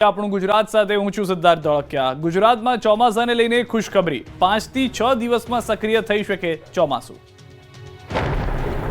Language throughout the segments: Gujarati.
આપણું ગુજરાત સાથે હું છું સિદ્ધાર્થ ધોળકિયા। ગુજરાતમાં ચોમાસાને લઈને ખુશખબરી, 5 થી 6 દિવસમાં સક્રિય થઈ શકે ચોમાસું।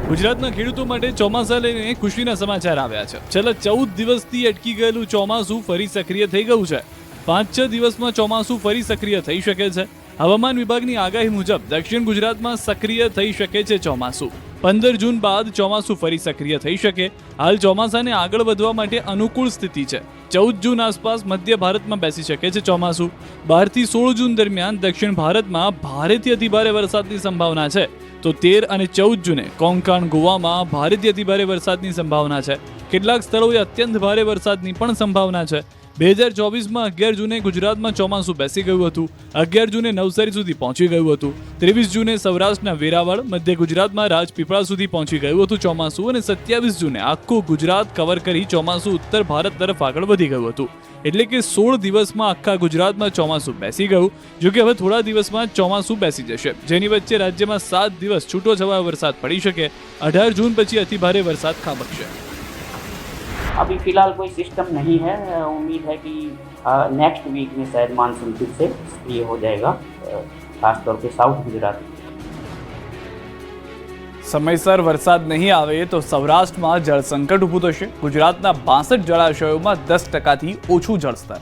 ગુજરાતના ખેડૂતો માટે ચોમાસા લઈને ખુશીના સમાચાર આવ્યા છે। છેલ્લા 14 દિવસથી અટકી ગયેલું ચોમાસું ફરી સક્રિય થઈ ગયું છે। 5-6 દિવસમાં ચોમાસું ફરી સક્રિય થઈ શકે છે। હવામાન વિભાગની આગાહી મુજબ દક્ષિણ ગુજરાતમાં સક્રિય થઈ શકે છે ચોમાસું। 15 જૂન બાદ ચોમાસું ફરી સક્રિય થઈ શકે। હાલ ચોમાસાને આગળ વધવા માટે અનુકૂળ સ્થિતિ છે। 14 જૂન આસપાસ મધ્ય ભારતમાં બેસી શકે છે ચોમાસું। 12 થી 16 જૂન દરમિયાન દક્ષિણ ભારતમાં ભારેથી અતિભારે વરસાદની સંભાવના છે, તો 13 અને 14 જૂને કોંકણ ગોવામાં ભારેથી અતિભારે વરસાદની સંભાવના છે। કેટલાક સ્થળોએ અત્યંત ભારે વરસાદની પણ સંભાવના છે। 2024માં 11 જૂને ગુજરાતમાં ચોમાસું બેસી ગયું હતું। 11 જૂને નવસારી સુધી પહોંચી ગયું હતું। 23 જૂને સૌરાષ્ટ્રના વેરાવળ, મધ્ય ગુજરાતમાં રાજપીપળા સુધી પહોંચી ગયું હતું ચોમાસું, અને 27 જૂને આખું ગુજરાત કવર કરી ચોમાસું ઉત્તર ભારત તરફ આગળ વધી ગયું હતું। એટલે કે 16 દિવસમાં આખા ગુજરાતમાં ચોમાસું બેસી ગયું। જો કે હવે થોડા દિવસમાં ચોમાસું બેસી જશે, જેની વચ્ચે રાજ્યમાં 7 દિવસ છૂટોછવાયો વરસાદ પડી શકે। 18 જૂન પછી અતિભારે વરસાદ ખાબકશે। अभी फिलहाल कोई सिस्टम नहीं है। उम्मीद है कि नेक्स्ट वीक में शायद मानसून फिर से सक्रिय हो जाएगा, खास तौर पे साउथ गुजरात में। સમયસર વરસાદ નહીં આવે તો સૌરાષ્ટ્રમાં જળ સંકટ ઊભું થશે। ગુજરાતના 62 જળાશયોમાં 10%થી ઓછું જળસ્તર।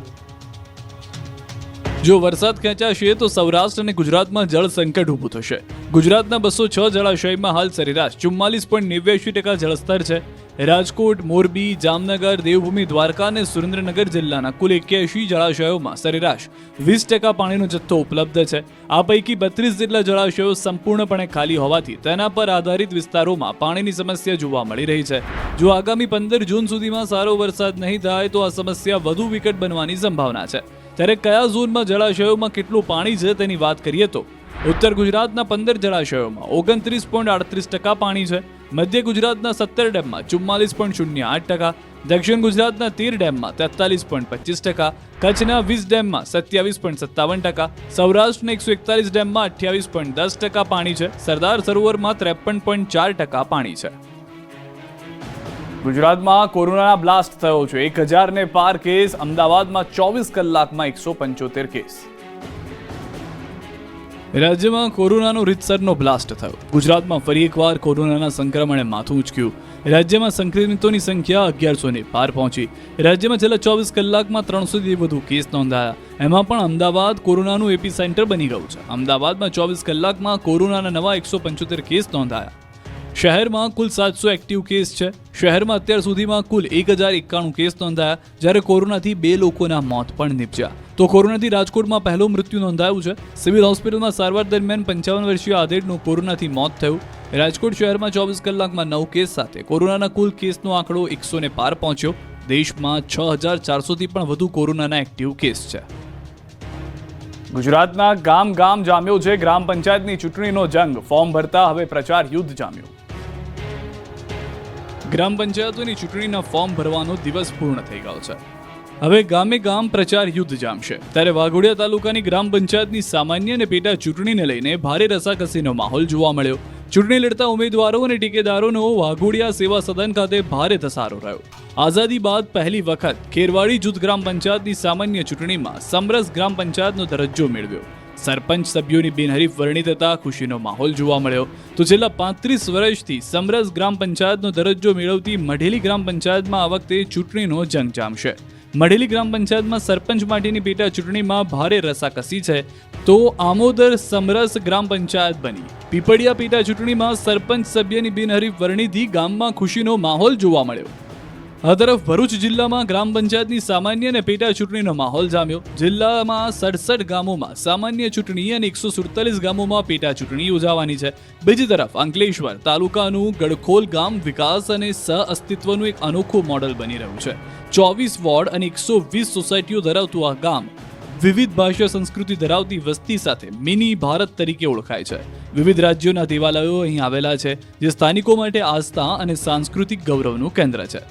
જો વરસાદ ખેંચાશે તો સૌરાષ્ટ્ર અને ગુજરાતમાં જળ સંકટ ઊભું થશે। ગુજરાતના 206 જળાશયમાં હાલ સરેરાશ 44.89% જળસ્તર છે। રાજકોટ, મોરબી, જામનગર, દેવભૂમિ, દ્વારકા અને સુરેન્દ્રનગર જિલ્લાના કુલ 81 જળાશયોમાં સરેરાશ 20% પાણીનો જથ્થો ઉપલબ્ધ છે। આ પૈકી 32 જેટલા જળાશયો સંપૂર્ણપણે ખાલી હોવાથી તેના પર આધારિત વિસ્તારોમાં પાણીની સમસ્યા જોવા મળી રહી છે। જો આગામી 15 જૂન સુધીમાં સારો વરસાદ નહીં થાય તો આ સમસ્યા વધુ વિકટ બનવાની સંભાવના છે। ત્યારે કયા ઝોનમાં જળાશયોમાં કેટલું પાણી છે તેની વાત કરીએ તો ઉત્તર ગુજરાતના 15 જળાશયોમાં 29.38% પાણી છે। મધ્ય ગુજરાતના 17 ડેમમાં 44.08%, દક્ષિણ ગુજરાતના 13 ડેમમાં 43.25%, કચ્છના 20 ડેમમાં 27.57%, સૌરાષ્ટ્રના 141 ડેમમાં 28.10% પાણી છે। સરદાર સરોવરમાં 53.4% પાણી છે। ગુજરાતમાં કોરોનાના બ્લાસ્ટ થયો છે। 1000 ને પાર કેસ। અમદાવાદમાં 24 કલાકમાં 175 કેસ। રાજ્યમાં કોરોનાનો રીતસરનો બ્લાસ્ટ થયો। ગુજરાતમાં ફરી એકવાર કોરોનાના સંક્રમણે માથું ઉંચક્યું। રાજ્યમાં સંક્રમિતોની સંખ્યા 1100ને પાર પહોંચી। રાજ્યમાં છેલ્લા 24 કલાકમાં 300થી વધુ કેસ નોંધાયા। એમાં પણ અમદાવાદ કોરોનાનું એપી સેન્ટર બની ગયું છે। અમદાવાદમાં 24 કલાકમાં કોરોનાના નવા 175 કેસ નોંધાયા। શહેરમાં કુલ 700 એક્ટિવ કેસ છે। શહેરમાં અત્યાર સુધીમાં કુલ 1091 કેસ નોંધાયા, જ્યારે કોરોનાથી 2 લોકોના મોત પણ નીપજ્યા। તો કોરોનાથી રાજકોટમાં પહેલું મૃત્યુ નોંધાયું છે। સિવિલ હોસ્પિટલમાં સારવાર દરમિયાન 55 વર્ષીય આધેડનું કોરોનાથી મોત થયું। રાજકોટ શહેરમાં 24 કલાકમાં 9 કેસ સાથે કોરોનાના કુલ કેસનો આંકડો 100 ને પાર પહોંચ્યો। દેશમાં 6400થી પણ વધુ કોરોનાના એક્ટિવ કેસ છે। ગુજરાતના ગામ ગામ જામ્યો છે ગ્રામ પંચાયતની ચૂંટણીનો જંગ। ફોર્મ ભરતા હવે પ્રચાર યુદ્ધ જામ્યો। ગ્રામ પંચાયતોની ચૂંટણીના ફોર્મ ભરવાનો દિવસ પૂર્ણ થઈ ગયો છે। હવે ગામે ગામ પ્રચાર યુદ્ધ જામશે। ત્યારે વાઘોડિયા તાલુકાની ગ્રામ પંચાયતની સામાન્ય અને પેટા ચૂંટણીને લઈને ભારે રસાકસીનો માહોલ જોવા મળ્યો। ચૂંટણી લડતા ઉમેદવારો અને ટેકેદારોનો વાઘોડિયા સેવા સદન ખાતે ભારે ધસારો રહ્યો। આઝાદી બાદ પહેલી વખત ખેરવાડી જૂથ ગ્રામ પંચાયતની સામાન્ય ચૂંટણીમાં સમરસ ગ્રામ પંચાયતનો દરજ્જો મેળવ્યો। સરપંચ સભ્યોની બિનહરીફ વરણી થતા ખુશીનો માહોલ જોવા મળ્યો। તો છેલ્લા 35 વર્ષથી સમરસ ગ્રામ પંચાયતનો દરજ્જો મેળવતી મઢેલી ગ્રામ પંચાયતમાં આ વખતે ચૂંટણીનો જંગ જામશે। મઢેલી ગ્રામ પંચાયતમાં સરપંચ માટેની પેટા ચૂંટણીમાં ભારે રસાકસી છે। તો આમોદર સમરસ ગ્રામ પંચાયત બની। પીપળિયા પેટા ચૂંટણીમાં સરપંચ સભ્યની બિનહરીફ વરણીથી ગામમાં ખુશીનો માહોલ જોવા મળ્યો। આ તરફ ભરૂચ જિલ્લામાં ગ્રામ પંચાયતની સામાન્ય અને પેટા ચૂંટણીનો માહોલ જામ્યો। જિલ્લામાં 67 ગામોમાં સામાન્ય ચૂંટણી અને 147 ગામોમાં પેટા ચૂંટણી યોજાવાની છે। બીજી તરફ અંકલેશ્વર તાલુકાનું ગડખોલ ગામ વિકાસ અને સહઅસ્તિત્વનું એક અનોખું મોડલ બની રહ્યું છે। 24 વોર્ડ અને 120 સોસાયટીઓ ધરાવતું આ ગામ વિવિધ ભાષા સંસ્કૃતિ ધરાવતી વસ્તી સાથે મિની ભારત તરીકે ઓળખાય છે। વિવિધ રાજ્યોના દેવાલયો અહીં આવેલા છે, જે સ્થાનિકો માટે આસ્થા અને સાંસ્કૃતિક ગૌરવનું કેન્દ્ર છે।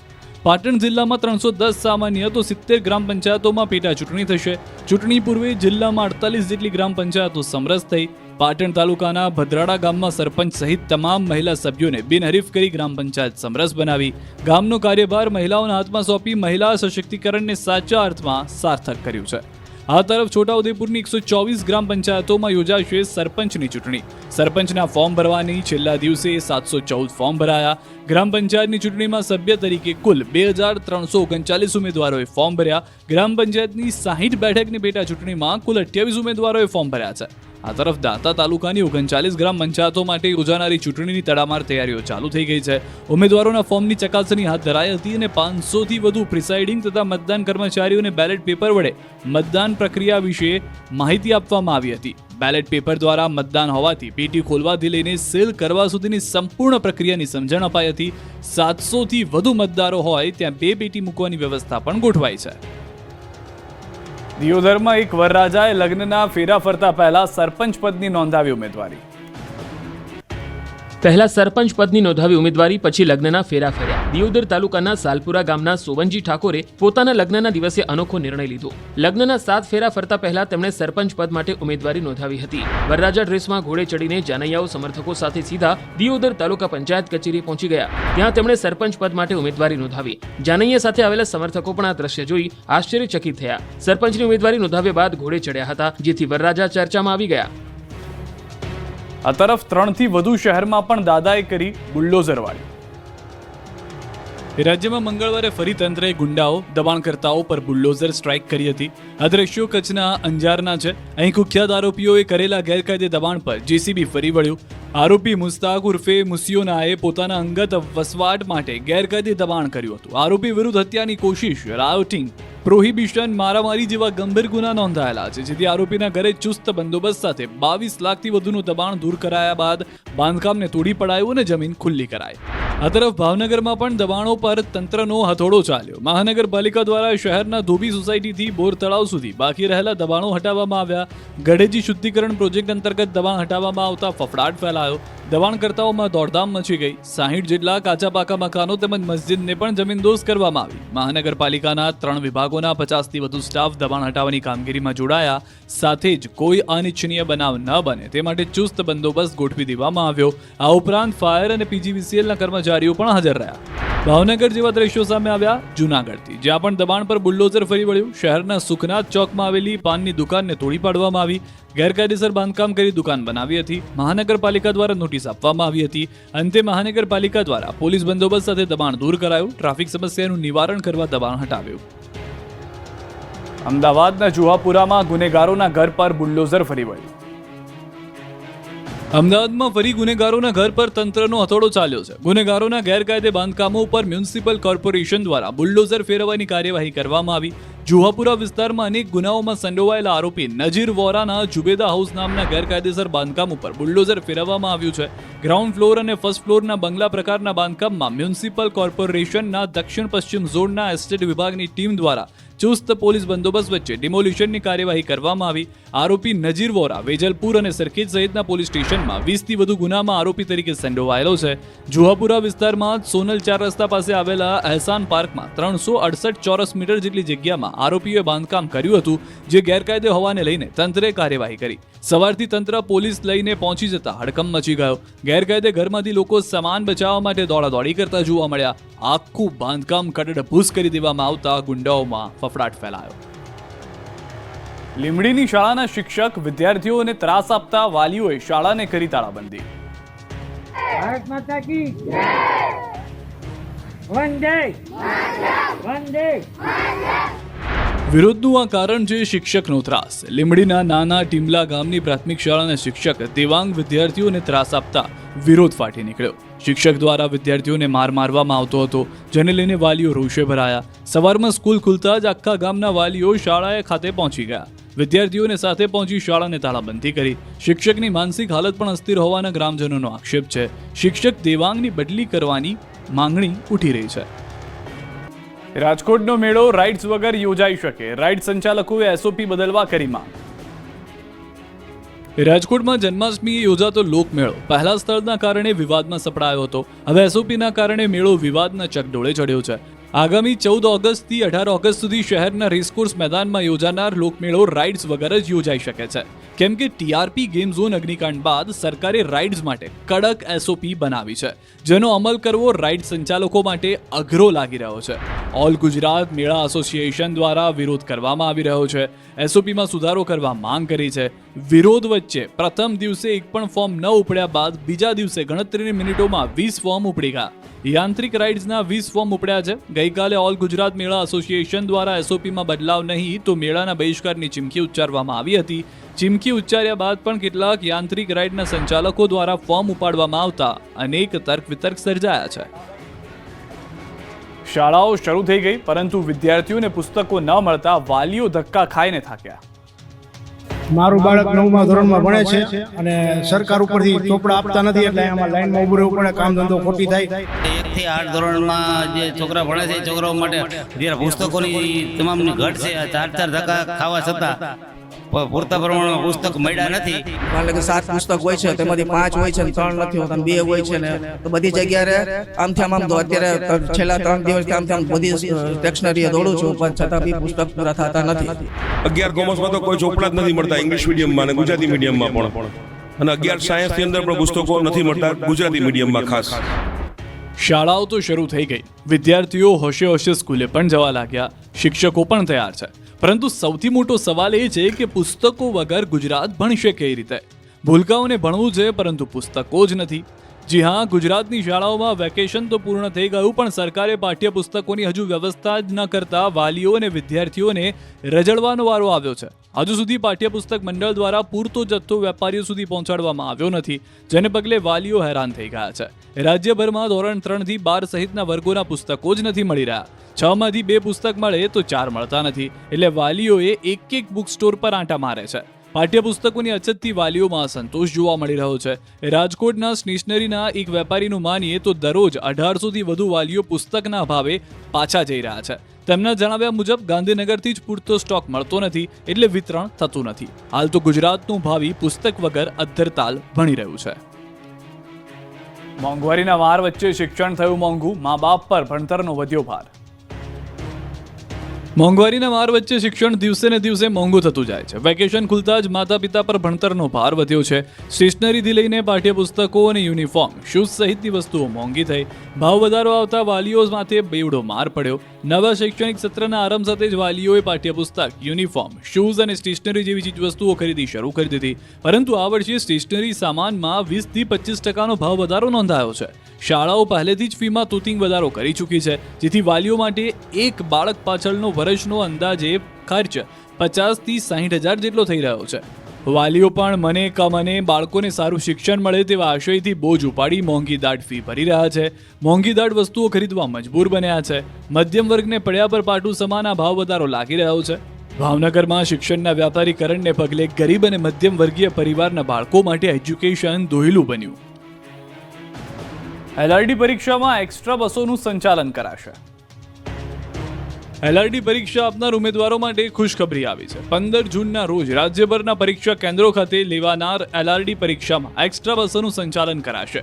પાટણ જિલ્લામાં 310 સામાન્ય તો 70 ગ્રામ પંચાયતોમાં પેટા ચૂંટણી થશે. ચૂંટણી પૂર્વે જિલ્લામાં 48 જેટલી ગ્રામ પંચાયતો સમરસ થઈ. પાટણ તાલુકાના ભદ્રાડા ગામમાં સરપંચ સહિત તમામ મહિલા સભ્યોને બિનહરીફ કરી ગ્રામ પંચાયત સમરસ બનાવી. ગામનો કાર્યભાર મહિલાઓના હાથમાં સોંપી મહિલા સશક્તિકરણને સાચા અર્થમાં સાર્થક કર્યું છે. આ તરફ છોટાઉદેપુરની 124 ગ્રામ પંચાયતોમાં યોજાશે સરપંચની ચૂંટણી. સરપંચના ફોર્મ ભરવાની છેલ્લા દિવસે 714 ફોર્મ ભરાયા. ગ્રામ પંચાયતની ચૂંટણીમાં સભ્ય તરીકે કુલ 2339 ઉમેદવારોએ ફોર્મ ભર્યા. ગ્રામ પંચાયતની 60 બેઠકની પેટા ચૂંટણીમાં કુલ 28 ઉમેદવારોએ ફોર્મ ભર્યા છે. આ તરફ દાંતા તાલુકાની 39 ગ્રામ પંચાયતો માટે યોજાનારી ચૂંટણીની તડામાર તૈયારીઓ ચાલુ થઈ ગઈ છે. ઉમેદવારોના ફોર્મની ચકાસણી હાથ ધરાઈ હતી અને 500થી વધુ પ્રિસાઇડિંગ તથા મતદાન કર્મચારીઓને બેલેટ પેપર વડે મતદાન પ્રક્રિયા વિશે માહિતી આપવામાં આવી હતી. બેલેટ પેપર દ્વારા મતદાન હોવાથી પેટી ખોલવાથી લઈને સીલ કરવા સુધીની સંપૂર્ણ પ્રક્રિયાની સમજણ અપાઈ હતી. 700થી વધુ મતદારો હોય ત્યાં 2 પેટી મૂકવાની વ્યવસ્થા પણ ગોઠવાઈ છે. દિયોદરમાં એક વરરાજાએ લગ્નના ફેરા ફરતા પહેલા સરપંચ પદની નોંધાવી ઉમેદવારી. પહેલા સરપંચ પદની નોંધાવી ઉમેદવારી, પછી લગ્નના ફેરા ફર્યા. દિયોદર તાલુકાના સાલપુરા ગામના સોવનજી ઠાકોરે પોતાના લગ્નના દિવસે અનોખો નિર્ણય લીધો. લગ્નના 7 ફેરા ફરતા પહેલા તેમણે સરપંચ પદ માટે ઉમેદવારી નોંધાવી હતી. વરરાજા ડ્રેસમાં ઘોડે ચડીને જાનૈયાઓ સમર્થકો સાથે સીધા દિયોદર તાલુકા પંચાયત કચેરી પહોંચી ગયા. ત્યાં તેમણે સરપંચ પદ માટે ઉમેદવારી નોંધાવી. જાનૈયા સાથે આવેલા સમર્થકો પણ આ દ્રશ્ય જોઈ આશ્ચર્યચકિત થયા. સરપંચની ઉમેદવારી નોંધાવ્યા બાદ ઘોડે ચડ્યા હતા, જેથી વરરાજા ચર્ચામાં આવી ગયા. આ તરફ 3થી વધુ શહેરમાં પણ દાદાએ કરી બુલડોઝરવાળી. રાજ્યમાં મંગળવારે ફરી તંત્રએ ગુંડાઓ દબાણકર્તાઓ પર બુલડોઝર સ્ટ્રાઇક કરી હતી. આ દ્રશ્યો કચ્છના અંજારના છે. અહીં કુખ્યાત આરોપીઓએ કરેલા ગેરકાયદે દબાણ પર જેસીબી ફરી વળ્યું. આરોપી મુસ્તાક ઉર્ફે મુસિયોનાએ પોતાના અંગત વસવાટ માટે ગેરકાયદે દબાણ કર્યું હતું. આરોપી વિરુદ્ધ હત્યાની કોશિશ, રાયોટિંગ, પ્રોહિબિશન, મારામારી જેવા ગંભીર ગુના નોંધાયેલા છે, જેથી આરોપીના ઘરે ચુસ્ત બંદોબસ્ત સાથે 22 લાખથી વધુનું દબાણ દૂર કરાયા બાદ બાંધકામને તોડી પડાયું અને જમીન ખુલ્લી કરાઈ. આ તરફ ભાવનગરમાં પણ દબાણો પર તંત્રનો હથોડો ચાલ્યો. મહાનગરપાલિકા દ્વારા શહેરના ધોબી સોસાયટીથી બોર તળાવ સુધી બાકી રહેલા દબાણો હટાવવામાં આવ્યા. ગઢેજી શુદ્ધિકરણ પ્રોજેક્ટ અંતર્ગત દબાણ હટાવવામાં આવતા ફફડાટ ફેલાયો. દબાણકર્તાઓમાં દોડધામ મચી ગઈ. 60 જેટલા કાચા પાકા મકાનો તેમજ મસ્જિદને પણ જમીનદોસ્ત કરવામાં આવી. મહાનગરપાલિકાના 3 વિભાગોના 50થી વધુ સ્ટાફ દબાણ હટાવવાની કામગીરીમાં જોડાયા. સાથે જ કોઈ અનિચ્છનીય બનાવ ન બને તે માટે ચુસ્ત બંદોબસ્ત ગોઠવી દેવામાં આવ્યો. આ ઉપરાંત ફાયર અને પીજીવીસીએલના કર્મચારીઓ પણ હાજર રહ્યા. ભાવનગર જેવા દ્રશ્યો સામે આવ્યા જૂનાગઢથી, જ્યાં પણ દબાણ પર બુલડોઝર ફરી વળ્યું. શહેરના સુખનાથ ચોકમાં આવેલી પાનની દુકાનને તોડી પાડવામાં આવી. ગેરકાયદેસર બાંધકામ કરી દુકાન બનાવી હતી. મહાનગરપાલિકા દ્વારા નોટિસ આપવામાં આવી હતી. અંતે મહાનગરપાલિકા દ્વારા પોલીસ બંદોબસ્ત સાથે દબાણ દૂર કરાયું. ટ્રાફિક સમસ્યાનું નિવારણ કરવા દબાણ હટાવ્યું. અમદાવાદના જુહાપુરામાં ગુનેગારોના ઘર પર બુલડોઝર ફરી વળ્યું. અમદાવાદમાં ફરી ગુનેગારોના ઘર પર તંત્રનો હથોડો ચાલ્યો છે. ગુનેગારોના ગેરકાયદે બાંધકામો ઉપર મ્યુનિસિપલ કોર્પોરેશન દ્વારા બુલડોઝર ફેરવવાની કાર્યવાહી કરવામાં આવી. જુહાપુરા વિસ્તારમાં અનેક ગુનાઓમાં સંડોવાયેલા આરોપી નજીર વોરાના જુબેદા હાઉસ નામના ગેરકાયદેસર બાંધકામ ઉપર બુલડોઝર ફેરવવામાં આવ્યું છે. ગ્રાઉન્ડ ફ્લોર અને ફર્સ્ટ ફ્લોરના બંગલા પ્રકારના બાંધકામમાં મ્યુનિસિપલ કોર્પોરેશનના દક્ષિણ પશ્ચિમ ઝોનના એસ્ટેટ વિભાગની ટીમ દ્વારા ચુસ્ત પોલીસ બંદોબસ્ત વચ્ચે ડિમોલિશનની કાર્યવાહી કરવામાં આવી. આરોપી નજીર વોરા વેજલપુર અને સરખેજ સહિતના પોલીસ સ્ટેશનમાં 20થી વધુ ગુનામાં આરોપી તરીકે સંડોવાયેલો છે. જુહાપુરા વિસ્તારમાં સોનલ 4 રસ્તા પાસે આવેલા અહેસાન પાર્કમાં 368 ચોરસ મીટર જેટલી જગ્યામાં આરોપીઓએ બાંધકામ કર્યું હતું, જે ગેરકાયદે હોવાને લઈને તંત્રે કાર્યવાહી કરી. સવારથી તંત્ર પોલીસ લઈને પહોંચી જતા હડકંપ મચી ગયો. ગેરકાયદે ઘરમાંથી લોકો સામાન બચાવવા માટે દોડાદોડી કરતા જોવા મળ્યા. આખું બાંધકામ કડડભૂસ કરી દેવામાં આવતા ગુંડાઓમાં ફફડાટ ફેલાયો. લીંબડીની શાળાના શિક્ષક વિદ્યાર્થીઓને ત્રાસ આપતા વાલીઓએ શાળાને કરી તાળાબંધી. ભારત માતા કી જય. વંદે વંદે. વિરોધનું આ કારણ છે શિક્ષકનો ત્રાસ. લીંબડીના નાના ટીમલા ગામની પ્રાથમિક શાળાના શિક્ષક દેવાંગ વિદ્યાર્થીઓને ત્રાસ આપતા વિરોધ ફાટી નીકળ્યો. શિક્ષક દ્વારા વિદ્યાર્થીઓને મારવામાં આવતો હતો, જેને લઈને વાલીઓ રોષે ભરાયા. સવારમાં સ્કૂલ ખુલતા જ આખા ગામના વાલીઓ શાળાએ ખાતે પહોંચી ગયા. વિદ્યાર્થીઓને સાથે પહોંચી શાળાને તાળાબંધી કરી. શિક્ષકની માનસિક હાલત પણ અસ્થિર હોવાના ગ્રામજનોનો આક્ષેપ છે. શિક્ષક દેવાંગની બદલી કરવાની માંગણી ઉઠી રહી છે. રાજકોટનો મેળો રાઇડ્સ વગર યોજાઈ શકે. રાઇડ સંચાલકોએ એસઓપી બદલવા કરી માંગ. રાજકોટમાં જન્માષ્ટમીએ યોજાતો લોકમેળો પહેલા સ્થળના કારણે વિવાદમાં સપડાયો હતો. હવે એસઓપીના કારણે મેળો વિવાદના ચકડોળે ચડ્યો છે. આગામી 14 ઓગસ્ટથી 18 ઓગસ્ટ સુધી શહેરના રેસકોર્સ મેદાનમાં યોજાનાર લોકમેળો રાઇડ્સ વગર જ યોજાઈ શકે છે, કેમ કે ટીઆરપી ગેમ ઝોન અગ્નિકાંડ બાદ સરકારે રાઇડ્સ માટે કડક એસઓપી બનાવી છે, જેનો અમલ કરવો રાઇડ સંચાલકો માટે અઘરો લાગી રહ્યો છે. ઓલ ગુજરાત મેળા એસોસિએશન દ્વારા વિરોધ કરવામાં આવી રહ્યો છે. એસઓપીમાં સુધારો કરવા માંગ કરી છે. વિરોધ વચ્ચે પ્રથમ દિવસે એક પણ ફોર્મ ન ઉપડ્યા બાદ બીજા દિવસે ગણતરીની મિનિટોમાં 20 ફોર્મ ઉપડી ગયા. યાંત્રિક રાઇડ્સના 20 ફોર્મ ઉપડ્યા છે. ગઈકાલે ઓલ ગુજરાત મેળા એસોસિએશન દ્વારા એસઓપીમાં બદલાવ નહીં તો મેળાના બહિષ્કારની ચીમકી ઉચ્ચારવામાં આવી હતી. ચીમકી ઉચ્ચાર્યા બાદ પણ કેટલાક યાંત્રિક રાઇડના સંચાલકો દ્વારા ફોર્મ ઉપાડવામાં આવતા અનેક તર્ક વિતર્ક સર્જાયા છે. શાળાઓ શરૂ થઈ ગઈ, પરંતુ વિદ્યાર્થીઓને પુસ્તકો ન મળતા વાલીઓ ધક્કા ખાઈને થાક્યા. મારું બાળક 9મા ધોરણમાં ભણે છે અને સરકાર ઉપરથી ચોપડા આપતા નથી, એટલે આમાં લાઈનમાં ઊભું રહેવું પડે, કામ ધંધો ખોટી થાય. 1 થી 8 ધોરણમાં જે છોકરા ભણે છે છોકરાઓ માટે અત્યારે પુસ્તકોની તમામની ઘટ છે. 4 ધક્કા ખાવા છતાં પૂરતા પ્રમાણમાં પુસ્તક મળ્યા નથી. એટલે કે 7 પુસ્તક હોય છે, તેમાંથી 5 હોય છે ને 3 નથી હોતા, 2 હોય છે ને તો બધી જગ્યાએ આમથી આમ તો અત્યારે છેલ્લા 3 દિવસથી આમથી આમ બધી સ્ટેશનરીએ દોડું છું, પણ છતાં બી પુસ્તક પૂરા થતા નથી. 11 કોમર્સમાં તો કોઈ ચોપડા જ નથી મળતા, ઇંગ્લિશ મીડિયમમાં અને ગુજરાતી મીડિયમમાં પણ, અને 11 સાયન્સની અંદર પણ પુસ્તકો નથી મળતા ગુજરાતી મીડિયમમાં ખાસ. શાળાઓ તો શરૂ થઈ ગઈ, વિદ્યાર્થીઓ હોશે હોશે સ્કૂલે પણ જવા લાગ્યા, શિક્ષકો પણ તૈયાર છે, પરંતુ સૌથી મોટો સવાલ એ છે કે પુસ્તકો વગર ગુજરાત ભણશે કઈ રીતે? ભૂલકાઓને ભણવું છે, પરંતુ પુસ્તકો જ નથી. જી હા, ગુજરાતની શાળાઓમાં વેકેશન તો પૂર્ણ થઈ ગયું, પણ સરકારે પાઠ્યપુસ્તકોની હજુ વ્યવસ્થા જ ન કરતા વાલીઓ અને વિદ્યાર્થીઓને રજળવાનો વારો આવ્યો છે. હજુ સુધી પાઠ્યપુસ્તક મંડળ દ્વારા પૂરતો જથ્થો વેપારીઓ સુધી પહોંચાડવામાં આવ્યો નથી, જેને પગલે વાલીઓ હેરાન થઈ ગયા છે. રાજ્યભરમાં ધોરણ 3 થી 12 સહિતના વર્ગોના પુસ્તકો જ નથી મળી રહ્યા. 6 માંથી 2 પુસ્તક મળે તો 4 મળતા નથી, એટલે વાલીઓએ એક બુક સ્ટોર પર આંટા મારે છે. પાઠ્યપુસ્તકોની અછતથી વાલીઓમાં અસંતોષ જોવા મળી રહ્યો છે. રાજકોટના સ્ટેશનરીના એક વેપારીનું માનીએ તો દરરોજ 1800થી વધુ વાલીઓ પુસ્તકના અભાવે પાછા જઈ રહ્યા છે. તેમના જણાવ્યા મુજબ ગાંધીનગરથી જ પૂરતો સ્ટોક મળતો નથી, એટલે વિતરણ થતું નથી. હાલ તો ગુજરાતનું ભાવિ પુસ્તક વગર અદ્ધરતાલ ભણી રહ્યું છે. મોંઘવારીના માર વચ્ચે શિક્ષણ થયું મોંઘું, મા બાપ પર ભણતરનો વધ્યો ભાર. મોંઘવારીના માર વચ્ચે શિક્ષણ દિવસે ને દિવસે મોંઘું થતું જાય છે. વેકેશન ખુલતા જ માતા પિતા પર ભણતરનો ભાર વધ્યો છે. સ્ટેશનરીથી લઈને પાઠ્યપુસ્તકો અને યુનિફોર્મ, શૂઝ સહિતની વસ્તુઓ મોંઘી થઈ. ભાવ વધારો આવતા વાલીઓ માથે બેવડો માર પડ્યો. નવા શૈક્ષણિક સત્રના આરંભ સાથે જ વાલીઓએ પાઠ્યપુસ્તક, યુનિફોર્મ, શૂઝ અને સ્ટેશનરી જેવી ચીજવસ્તુઓ ખરીદી શરૂ કરી દીધી. પરંતુ આ વર્ષે સ્ટેશનરી સામાનમાં 20 થી 25% ભાવ વધારો નોંધાયો છે. શાળાઓ પહેલેથી જ ફીમાં તૂતિંગ વધારો કરી ચૂકી છે, જેથી વાલીઓ માટે એક બાળક પાછળનો વર્ષનો અંદાજે ખર્ચ 50 થી 60 હજાર જેટલો થઈ રહ્યો છે. વાલીઓ પણ મને બાળકોને સારું શિક્ષણ મળે તેવા આશયથી બોજ ઉપાડી મોંઘી દાટ ફી ભરી રહ્યા છે. મોંઘી દાટ વસ્તુઓ ખરીદવા મજબૂર બન્યા છે. મધ્યમ વર્ગને પડ્યા પર પાટું સમાન આ ભાવ વધારો લાગી રહ્યો છે. ભાવનગરમાં શિક્ષણના વ્યાપારીકરણને પગલે ગરીબ અને મધ્યમ વર્ગીય પરિવારના બાળકો માટે એજ્યુકેશન દોહલું બન્યું. એલઆરડી પરીક્ષામાં એક્સ્ટ્રા બસોનું સંચાલન કરાશે. એલઆરડી પરીક્ષા આપનાર ઉમેદવારો માટે ખુશખબરી આવી છે. 15 જૂનના રોજ રાજ્યભરના પરીક્ષા કેન્દ્રો ખાતે લેવાનાર એલઆરડી પરીક્ષામાં એક્સ્ટ્રા બસોનું સંચાલન કરાશે.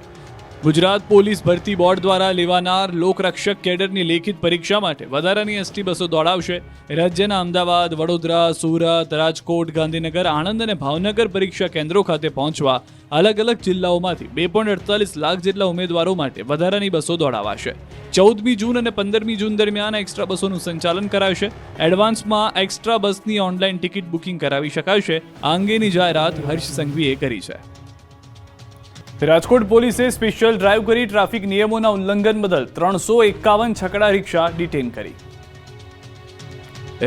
ગુજરાત પોલીસ ભરતી બોર્ડ દ્વારા લેવાનાર લોકરક્ષક કેડરની લેખિત પરીક્ષા માટે વધારાની એસટી બસો દોડાવશે. રાજ્યના અમદાવાદ, વડોદરા, સુરત, રાજકોટ, ગાંધીનગર, આણંદ અને ભાવનગર પરીક્ષા કેન્દ્રો ખાતે પહોંચવા અલગ અલગ જિલ્લાઓમાંથી 2.48 લાખ જેટલા ઉમેદવારો માટે વધારાની બસો દોડાવાશે. 14મી જૂન અને 15મી જૂન દરમિયાન એક્સ્ટ્રા બસોનું સંચાલન કરાશે. એડવાન્સમાં એક્સ્ટ્રા બસની ઓનલાઈન ટિકિટ બુકિંગ કરાવી શકાશે. આ અંગેની જાહેરાત હર્ષ સંઘવીએ કરી છે. રાજકોટ પોલીસે સ્પેશિયલ ડ્રાઈવ કરી ટ્રાફિક નિયમોના ઉલ્લંઘન બદલ 351 છકડા રિક્ષા ડિટેન કરી.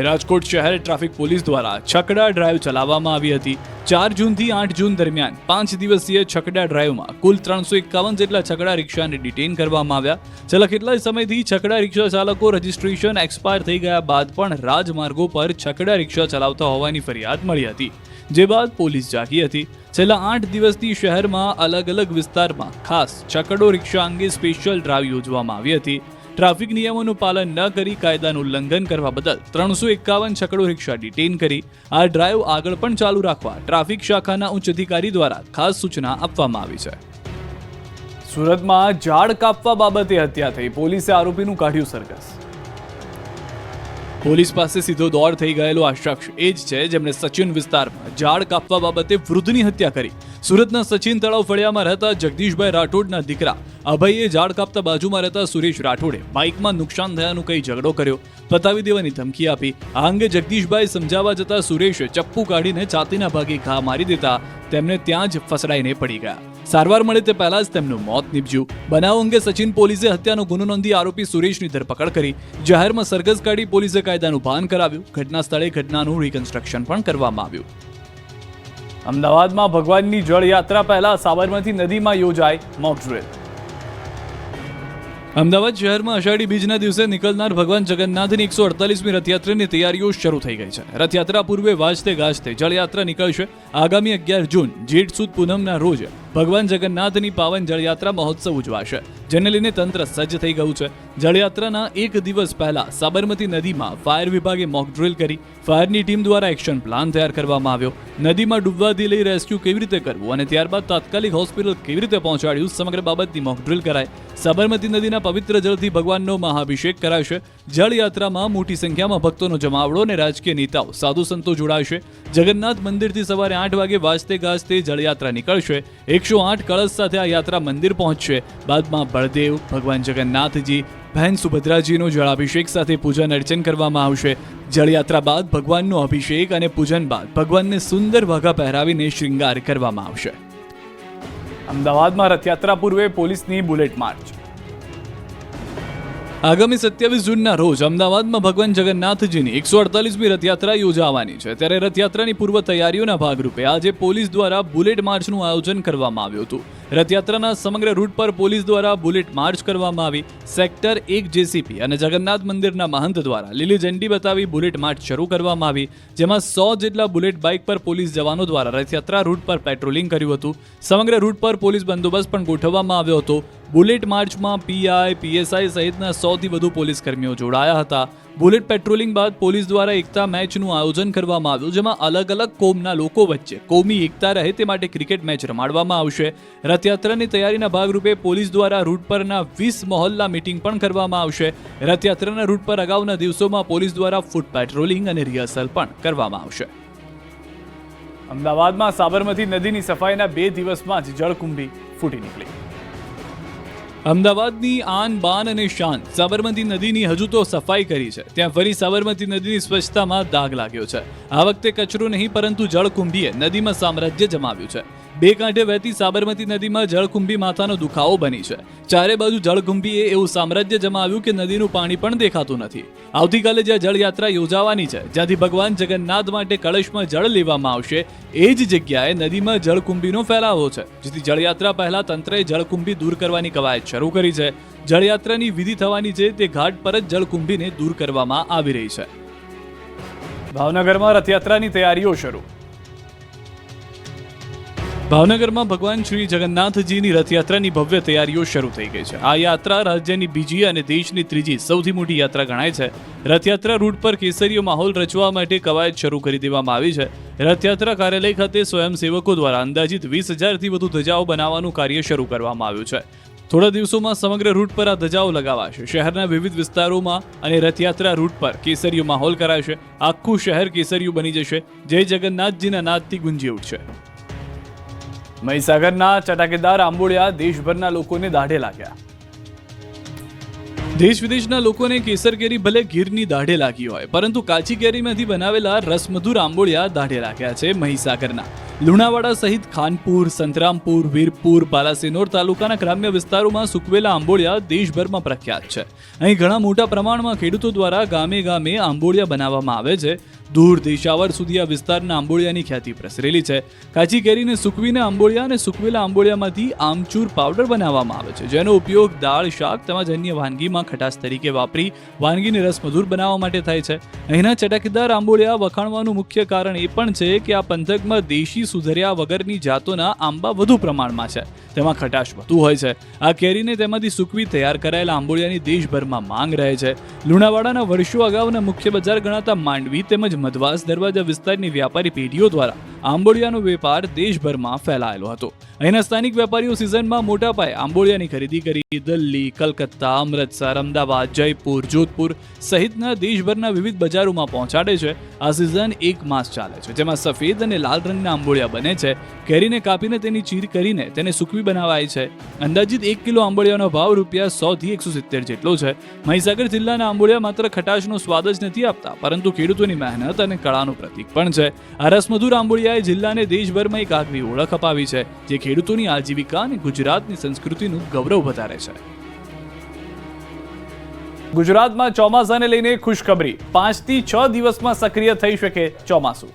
રાજકોટ શહેર ટ્રાફિક પોલીસ દ્વારા છકડા ડ્રાઈવ ચલાવવામાં આવી હતી. 4 જૂનથી 8 જૂન દરમિયાન 5 દિવસીય છકડા ડ્રાઈવમાં કુલ 351 જેટલા છકડા રિક્ષાને ડિટેન કરવામાં આવ્યા. છેલ્લા કેટલાય સમયથી છકડા રિક્ષા ચાલકો રજીસ્ટ્રેશન એક્સપાયર થઈ ગયા બાદ પણ રાજમાર્ગો પર છકડા રિક્ષા ચલાવતા હોવાની ફરિયાદ મળી હતી, જે બાદ પોલીસ જાગી હતી. છેલ્લા 8 દિવસથી શહેરમાં અલગ અલગ વિસ્તારમાં ખાસ છકડો રિક્ષા અંગે સ્પેશિયલ ડ્રાઈવ યોજવામાં આવી હતી. ટ્રાફિક નિયમોનું પાલન ન કરી કાયદાનું ઉલ્લંઘન કરવા બદલ 351 છકડો રિક્ષા ડિટેન કરી. આ ડ્રાઈવ આગળ પણ ચાલુ રાખવા ટ્રાફિક શાખાના ઉચ્ચ અધિકારી દ્વારા ખાસ સૂચના આપવામાં આવી છે. સુરતમાં ઝાડ કાપવા બાબતે હત્યા થઈ, પોલીસે આરોપીનું કાઢ્યું સરઘસ. પોલીસ પાસે સીધો દોર થઈ ગયેલો આ શખ્સ એ જ છે જેમણે સચિન વિસ્તારમાં ઝાડ કાપવા બાબતે વૃદ્ધની હત્યા કરી. સુરતના સચિન તળાવ ફળિયામાં રહેતા જગદીશભાઈ રાઠોડના દીકરા અભયે ઝાડ કાપતા બાજુમાં રહેતા સુરેશ રાઠોડે બાઇકમાં નુકસાન થયાનું કઈ ઝઘડો કર્યો, પતાવી દેવાની ધમકી આપી. આ અંગે જગદીશભાઈ સમજાવવા જતા સુરેશે ચપ્પુ કાઢીને છાતીના ભાગે ઘા મારી દેતા તેમને ત્યાં જ ફસડાઈને પડી ગયા. સારવાર મળે તે પહેલા જ તેમનું મોત નીપજ્યું. બનાવ અંગે સચિન પોલીસે હત્યાનો ગુનો નોંધી આરોપી સુરેશની ધરપકડ કરી. જાહેરમાં સરઘસ કાઢી પોલીસે કાયદાનું ભાન કરાવ્યું. ઘટના સ્થળે ઘટનાનું રિકન્સ્ટ્રક્શન પણ કરવામાં આવ્યું. અમદાવાદમાં ભગવાનની જળયાત્રા પહેલા સાબરમતી નદીમાં યોજાય મોક ડ્રિલ. અમદાવાદ શહેરમાં અષાઢી બીજના દિવસે નીકળનાર ભગવાન જગન્નાથની 148મી રથયાત્રાની તૈયારીઓ શરૂ થઈ ગઈ છે. રથયાત્રા પૂર્વે વાજતે ગાજતે જળયાત્રા નીકળશે. આગામી 11 જૂન જેઠ સુદ પૂનમના રોજ ભગવાન જગન્નાથની પાવન જળયાત્રા મહોત્સવ ઉજવાશે, જેને લઈને તંત્ર સજ્જ થઈ ગયું છે. જળયાત્રાના એક દિવસ પહેલા સાબરમતી નદીમાં ફાયર વિભાગે મોક ડ્રિલ કરી. ફાયરની ટીમ દ્વારા એક્શન પ્લાન તૈયાર કરવામાં આવ્યો. નદીમાં ડૂબવાથી લઈ રેસ્ક્યુ કેવી રીતે કરવું અને ત્યારબાદ તાત્કાલિક હોસ્પિટલ કેવી રીતે પહોંચાડ્યું, સમગ્ર બાબતની મોક ડ્રિલ કરાય. સાબરમતી નદીના પવિત્ર જળથી ભગવાનનો મહાઅભિષેક કરાશે. જળયાત્રામાં મોટી સંખ્યામાં ભક્તોનો જમાવડો અને રાજકીય નેતાઓ, સાધુ સંતો જોડાશે. જગન્નાથ મંદિરથી સવારે 8 વાગે વાજતે ગાજતે જળયાત્રા નીકળશે. 108 કળશ સાથે આ યાત્રા મંદિર પહોંચશે. બાદમાં બળદેવ, ભગવાન જગન્નાથજી, બહેન સુભદ્રાજીનો જળાભિષેક સાથે પૂજન અર્ચન કરવામાં આવશે. જળયાત્રા બાદ ભગવાનનો અભિષેક અને પૂજન બાદ ભગવાનને સુંદર વાઘા પહેરાવીને શ્રૃંગાર કરવામાં આવશે. અમદાવાદમાં રથયાત્રા પૂર્વે પોલીસની બુલેટ માર્ચ. આગામી 27 જૂનના રોજ અમદાવાદમાં ભગવાન જગન્નાથજીની 148મી રથયાત્રા યોજાવાની છે. ત્યારે રથયાત્રાની પૂર્વ તૈયારીઓના ભાગરૂપે આજે પોલીસ દ્વારા બુલેટ માર્ચનું આયોજન કરવામાં આવ્યું હતું. રથયાત્રાના સમગ્ર રૂટ પર પોલીસ દ્વારા બુલેટ માર્ચ કરવામાં આવી. સેક્ટર 1 જેસીપી અને જગન્નાથ મંદિરના મહંત દ્વારા લીલી ઝંડી બતાવી બુલેટ માર્ચ શરૂ કરવામાં આવી, જેમાં 100 જેટલા બુલેટ બાઇક પર પોલીસ જવાનો દ્વારા રથયાત્રા રૂટ પર પેટ્રોલિંગ કર્યું હતું. સમગ્ર રૂટ પર પોલીસ બંદોબસ્ત પણ ગોઠવવામાં આવ્યો હતો. બુલેટ માર્ચમાં પીઆઈ, પીએસઆઈ સહિતના 100થી વધુ પોલીસ કર્મીઓ જોડાયા હતા. બુલેટ પેટ્રોલિંગ બાદ પોલીસ દ્વારા એકતા મેચનું આયોજન કરવામાં આવ્યું, જેમાં અલગ અલગ કોમના લોકો વચ્ચે કોમી એકતા રહે તે માટે ક્રિકેટ મેચ રમાડવામાં આવશે. રથયાત્રાની તૈયારીના ભાગરૂપે પોલીસ દ્વારા રૂટ પરના 20 મોહલ્લા મીટિંગ પણ કરવામાં આવશે. રથયાત્રાના રૂટ પર અગાઉના દિવસોમાં પોલીસ દ્વારા ફૂટ પેટ્રોલિંગ અને રિહર્સલ પણ કરવામાં આવશે. અમદાવાદમાં સાબરમતી નદીની સફાઈના 2 દિવસમાં જ જળકુંભી ફૂટી નીકળી. અમદાવાદની આન બાન અને શાન સાબરમતી નદીની હજુ તો સફાઈ કરી છે, ત્યાં ફરી સાબરમતી નદીની સ્વચ્છતામાં દાગ લાગ્યો છે. આ વખતે કચરો નહીં પરંતુ જળકુંભીએ નદીમાં સામ્રાજ્ય જમાવ્યું છે. 2 કાંઠે વહેતી સાબરમતી નદીમાં જળકુંભી માથાનો દુખાવો બની છે. ચારે બાજુ જળકુંભીએ એવું સામ્રાજ્ય જમાવ્યું કે નદીનું પાણી પણ દેખાતું નથી. આવતીકાલે જ્યાં જળયાત્રા યોજાવાની છે, જ્યાંથી ભગવાન જગન્નાથ માટે કળશમાં જળ લેવામાં આવશે, એ જ જગ્યાએ નદીમાં જળકુંભીનો ફેલાવો છે, જેથી જળયાત્રા પહેલા તંત્રએ જળકુંભી દૂર કરવાની કવાયત શરૂ કરી છે. જળયાત્રાની વિધિ થવાની છે તે ઘાટ પર જ જળકુંભીને દૂર કરવામાં આવી રહી છે. ભાવનગરમાં રથયાત્રાની તૈયારીઓ શરૂ. ભાવનગરમાં ભગવાન શ્રી જગન્નાથજીની રથયાત્રાની ભવ્ય તૈયારીઓ શરૂ થઈ ગઈ છે. આ યાત્રા રાજ્યની બીજી અને દેશની ત્રીજી સૌથી મોટી યાત્રા ગણાય છે. રથયાત્રા રૂટ પર કેસરીયો માહોલ રચવા માટે કવાયત શરૂ કરી દેવામાં આવી છે. રથયાત્રા કાર્યાલય ખાતે સ્વયંસેવકો દ્વારા અંદાજિત 20,000થી વધુ ધજાઓ બનાવવાનું કાર્ય શરૂ કરવામાં આવ્યું છે. થોડા દિવસોમાં સમગ્ર રૂટ પર આ ધજાઓ લગાવાશે. શહેરના વિવિધ વિસ્તારોમાં અને રથયાત્રા રૂટ પર કેસરીયો માહોલ કરાશે. આખું શહેર કેસરીયું બની જશે. જય જગન્નાથજીના નાદથી ગુંજી ઉઠશે. મહીસાગરના ચટાકેદાર આંબોળિયા દેશભરના લોકોને દાઢે લાગ્યા. દેશ વિદેશના લોકોને કેસર કેરી ભલે ગીરની દાઢે લાગી હોય, પરંતુ કાચી કેરીમાંથી બનાવેલા રસમધુર આંબોળિયા દાઢે લાગ્યા છે મહીસાગરના. લુણાવાડા સહિત ખાનપુર, સંતરામપુર, વીરપુર, પાલાસિનોર તાલુકાના ગ્રામ્ય વિસ્તારોમાં સૂકવેલા આંબોળિયા દેશભરમાં પ્રખ્યાત છે. અહીં ઘણા મોટા પ્રમાણમાં ખેડૂતો દ્વારા ગામે ગામે આંબોળિયા બનાવવામાં આવે છે. દૂર દેશાવર સુધી આ વિસ્તારના આંબોળિયાની ખ્યાતિ પ્રસરેલી છે. કાચી કેરીને સૂકવીને આંબોળિયા અને સૂકવેલા આંબોળિયામાંથી આમચૂર પાવડર બનાવવામાં આવે છે, જેનો ઉપયોગ દાળ, શાક તેમજ અન્ય વાનગીમાં ખટાશ તરીકે વાપરી વાનગીને રસમધુર બનાવવા માટે થાય છે. અહીંના ચટાકેદાર આંબોળિયા વખાણવાનું મુખ્ય કારણ એ પણ છે કે આ પંથકમાં દેશી સુધર્યા વગરની જાતોના આંબા વધુ પ્રમાણમાં છે, તેમાં ખટાશ વધુ હોય છે. આ કેરીને તેમાંથી સૂકવી તૈયાર કરાયેલા આંબોળિયાની દેશભરમાં માંગ રહે છે. લુણાવાડાના વર્ષો અગાઉના મુખ્ય બજાર ગણાતા માંડવી તેમજ મધવાસ દરવાજા વિસ્તારની વ્યાપારી પેઢીઓ દ્વારા આંબોડિયાનો વેપાર દેશભરમાં ફેલાયેલો હતો. અહીંના સ્થાનિક વેપારીઓ સિઝનમાં મોટા પાયે આંબોડિયાની ખરીદી કરી દિલ્હી, કલકત્તા, અમૃતસર, અમદાવાદ, જયપુર, જોધપુર સહિતના દેશભરના વિવિધ બજારોમાં પહોંચાડે છે. આ સિઝન 1 માસ ચાલે છે, જેમાં સફેદ અને લાલ રંગના આંબોડિયા બને છે. કેરીને કાપીને તેની ચીર કરીને તેને સૂકવી બનાવાય છે. અંદાજિત 1 કિલો આંબોડિયાનો ભાવ ₹100 થી 170 જેટલો છે. મહીસાગર જિલ્લાના આંબોડિયા માત્ર ખટાશનો સ્વાદ જ નથી આપતા, પરંતુ ખેડૂતોની મહેનત અને કળાનું પ્રતીક પણ છે. આ રસમધુર આંબોડિયાએ જિલ્લાને દેશભરમાં એક આગવી ઓળખ અપાવી છે, જે ખેડૂતોની આજીવિકા અને ગુજરાતની સંસ્કૃતિનું ગૌરવ વધારે છે. ગુજરાતમાં ચોમાસાને લઈને ખુશખબરી. 5 થી 6 દિવસમાં સક્રિય થઈ શકે ચોમાસું.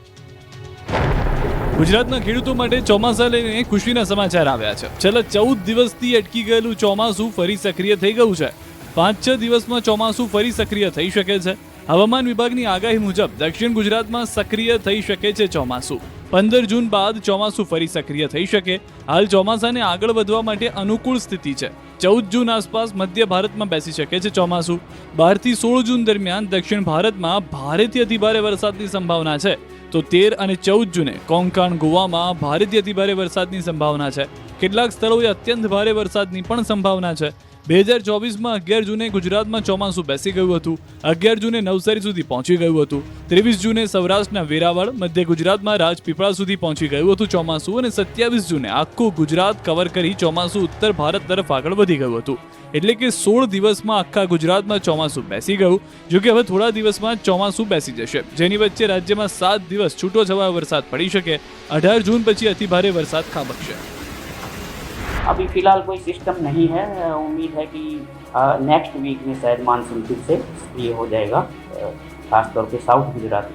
ગુજરાતના ખેડૂતો માટે ચોમાસા લઈને ખુશીના સમાચાર આવ્યા છે. છેલ્લા 14 દિવસથી અટકી ગયેલું ચોમાસું ફરી સક્રિય થઈ ગયું છે. 5-6 દિવસમાં ચોમાસું ફરી સક્રિય થઈ શકે છે. હવામાન વિભાગની આગાહી મુજબ દક્ષિણ ગુજરાતમાં સક્રિય થઈ શકે છે ચોમાસું. 15 જૂન બાદ ચોમાસું ફરી સક્રિય થઈ શકે. હાલ ચોમાસાને આગળ વધવા માટે અનુકૂળ સ્થિતિ છે. 14 જૂન આસપાસ મધ્ય ભારતમાં બેસી શકે છે ચોમાસું. 12 થી 16 જૂન દરમિયાન દક્ષિણ ભારતમાં ભારેથી અતિભારે વરસાદની સંભાવના છે, તો 13 અને 14 જૂને કોંકણ, ગોવામાં ભારેથી અતિભારે વરસાદની સંભાવના છે. કેટલાક સ્થળોએ અત્યંત ભારે વરસાદની પણ સંભાવના છે. 2024માં 11 જૂને ગુજરાતમાં ચોમાસું બેસી ગયું હતું. 11 જૂને નવસારી સુધી પહોંચી ગયું હતું. 23 જૂને સૌરાષ્ટ્રના વેરાવળ, મધ્ય ગુજરાતમાં રાજપીપળા સુધી પહોંચી ગયું હતું ચોમાસું. અને 27 જૂને આખું ગુજરાત કવર કરી ચોમાસું ઉત્તર ભારત તરફ આગળ વધી ગયું હતું. એટલે કે 16 દિવસમાં આખા ગુજરાતમાં ચોમાસું બેસી ગયું. જો કે હવે થોડા દિવસમાં ચોમાસું બેસી જશે, જેની વચ્ચે રાજ્યમાં 7 દિવસ છૂટો છવાયો વરસાદ પડી શકે. 18 જૂન પછી અતિભારે વરસાદ ખાબકશે. अभी फिलहाल कोई सिस्टम नहीं है. उम्मीद है कि नेक्स्ट वीक में शायद मानसून फिर से सक्रिय हो जाएगा, खासतौर पे साउथ गुजरात